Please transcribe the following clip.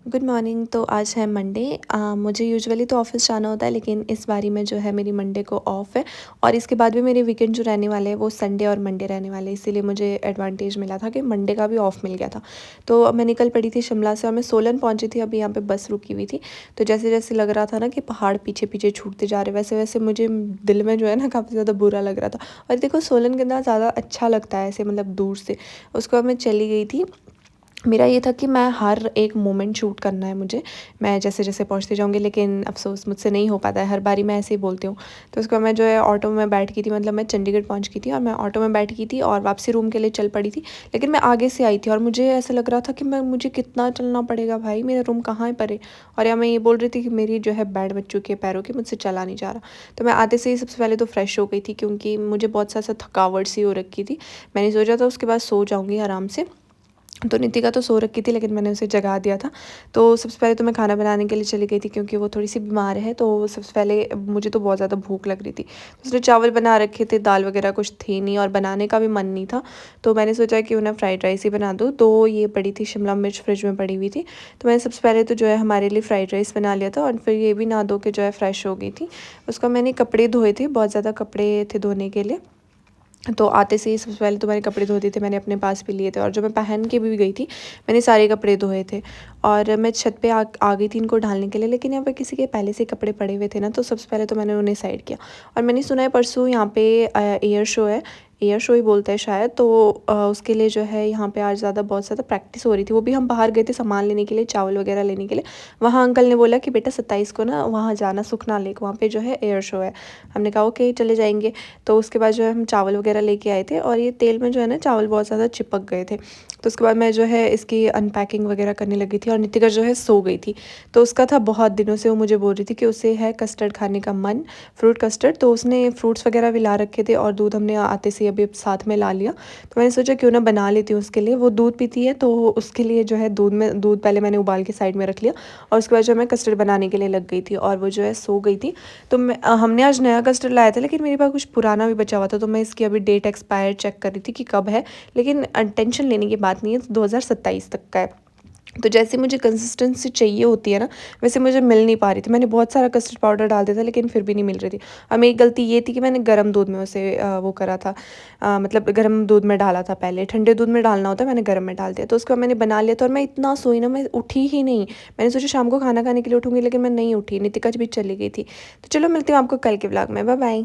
Good morning. तो आज है मंडे। मुझे यूजुअली तो ऑफ़िस जाना होता है, लेकिन इस बारी में जो है मेरी मंडे को ऑफ़ है और इसके बाद भी मेरे वीकेंड जो रहने वाले हैं वो संडे और मंडे रहने वाले हैं। इसीलिए मुझे एडवांटेज मिला था कि मंडे का भी ऑफ़ मिल गया था। तो मैं निकल पड़ी थी शिमला से और मैं सोलन पहुंची थी। अभी यहाँ पे बस रुकी हुई थी। तो जैसे जैसे लग रहा था ना कि पहाड़ पीछे पीछे छूटते जा रहे, वैसे वैसे मुझे दिल में जो है ना काफ़ी ज़्यादा बुरा लग रहा था। और देखो सोलन कितना ज़्यादा अच्छा लगता है ऐसे, मतलब दूर से। उसके बाद मैं चली गई थी। मेरा ये था कि मैं हर एक मोमेंट शूट करना है मुझे। मैं जैसे जैसे पहुँचती जाऊँगी, लेकिन अफ़सोस मुझसे नहीं हो पाता है। हर बारी मैं ऐसे ही बोलती हूँ। तो उसके बाद मैं जो है ऑटो में बैठ गई थी, मतलब मैं चंडीगढ़ पहुँच गई थी और मैं ऑटो में बैठ गई थी और वापसी रूम के लिए चल पड़ी थी। लेकिन मैं आगे से आई थी और मुझे ऐसा लग रहा था कि मुझे कितना चलना पड़ेगा भाई, मेरा रूम कहाँ है परे। और या मैं ये बोल रही थी कि मेरी जो है बैंड बज चुकी है पैरों की, मुझसे चला नहीं जा रहा। तो मैं आते से ही सबसे पहले तो फ्रेश हो गई थी, क्योंकि मुझे बहुत सा थकावट सी हो रखी थी। मैंने सोचा था उसके बाद सो जाऊँगी आराम से। तो नितिका तो सो रखी थी, लेकिन मैंने उसे जगा दिया था। तो सबसे पहले तो मैं खाना बनाने के लिए चली गई थी, क्योंकि वो थोड़ी सी बीमार है। तो सबसे पहले मुझे तो बहुत ज़्यादा भूख लग रही थी। तो उसने चावल बना रखे थे, दाल वगैरह कुछ थी नहीं और बनाने का भी मन नहीं था। तो मैंने सोचा कि उन्हें फ्राइड राइस ही बना दूँ। तो ये पड़ी थी शिमला मिर्च, फ्रिज में पड़ी हुई थी। तो मैंने सबसे पहले तो जो है हमारे लिए फ्राइड राइस बना लिया था और फिर ये भी नहा धो के जो है फ्रेश हो गई थी। उसका मैंने कपड़े धोए थे, बहुत ज़्यादा कपड़े थे धोने के लिए। तो आते से ही सबसे पहले तो मैंने कपड़े धो दिए थे, मैंने अपने पास भी लिए थे और जो मैं पहन के भी गई थी, मैंने सारे कपड़े धोए थे। और मैं छत पे आ गई थी इनको डालने के लिए, लेकिन यहाँ पे किसी के पहले से कपड़े पड़े हुए थे ना, तो सबसे पहले तो मैंने उन्हें साइड किया। और मैंने सुना है परसों यहाँ पे एयर शो है, एयर शो ही बोलते हैं शायद। तो उसके लिए जो है यहाँ पे आज बहुत ज़्यादा प्रैक्टिस हो रही थी। वो भी हम बाहर गए थे सामान लेने के लिए, चावल वगैरह लेने के लिए। वहाँ अंकल ने बोला कि बेटा 27 को ना वहाँ जाना, सुखना लेक, वहाँ पे जो है एयर शो है। हमने कहा ओके चले जाएंगे। तो उसके बाद जो है हम चावल वगैरह लेके आए थे और ये तेल में जो है ना चावल बहुत ज़्यादा चिपक गए थे। तो उसके बाद मैं जो है इसकी अनपैकिंग वगैरह करने लगी थी और नितिका जो है सो गई थी। तो उसका था बहुत दिनों से, वो मुझे बोल रही थी कि उसे है कस्टर्ड खाने का मन, फ्रूट कस्टर्ड। तो उसने फ्रूट्स वगैरह भी ला रखे थे और दूध हमने आते से अभी साथ में ला लिया। तो मैंने सोचा क्यों ना बना लेती हूँ उसके लिए। वो दूध पीती है, तो उसके लिए जो है दूध पहले मैंने उबाल के साइड में रख लिया और उसके बाद जो मैं कस्टर्ड बनाने के लिए लग गई थी और वो जो है सो गई थी। तो हमने आज नया कस्टर्ड लाया था, लेकिन मेरे पास कुछ पुराना भी बचा हुआ था। तो मैं इसकी अभी डेट एक्सपायर चेक कर रही थी कि कब है, लेकिन टेंशन लेने की बात नहीं है, 2027 तक का है। तो जैसे मुझे कंसिस्टेंसी चाहिए होती है ना, वैसे मुझे मिल नहीं पा रही थी। मैंने बहुत सारा कस्टर्ड पाउडर डाल दिया था, लेकिन फिर भी नहीं मिल रही थी। और मेरी गलती ये थी कि मैंने गर्म दूध में उसे वो करा था, मतलब गर्म दूध में डाला था पहले। ठंडे दूध में डालना होता है, मैंने गर्म में डाल दिया। तो उसके बाद मैंने बना लिया था और मैं इतना सोई ना, मैं उठी ही नहीं। मैंने सोचा शाम को खाना खाने के लिए उठूँगी, लेकिन मैं नहीं उठी। नितिका भी चली गई थी। तो चलो मिलती हूँ आपको कल के व्लॉग में। Bye bye.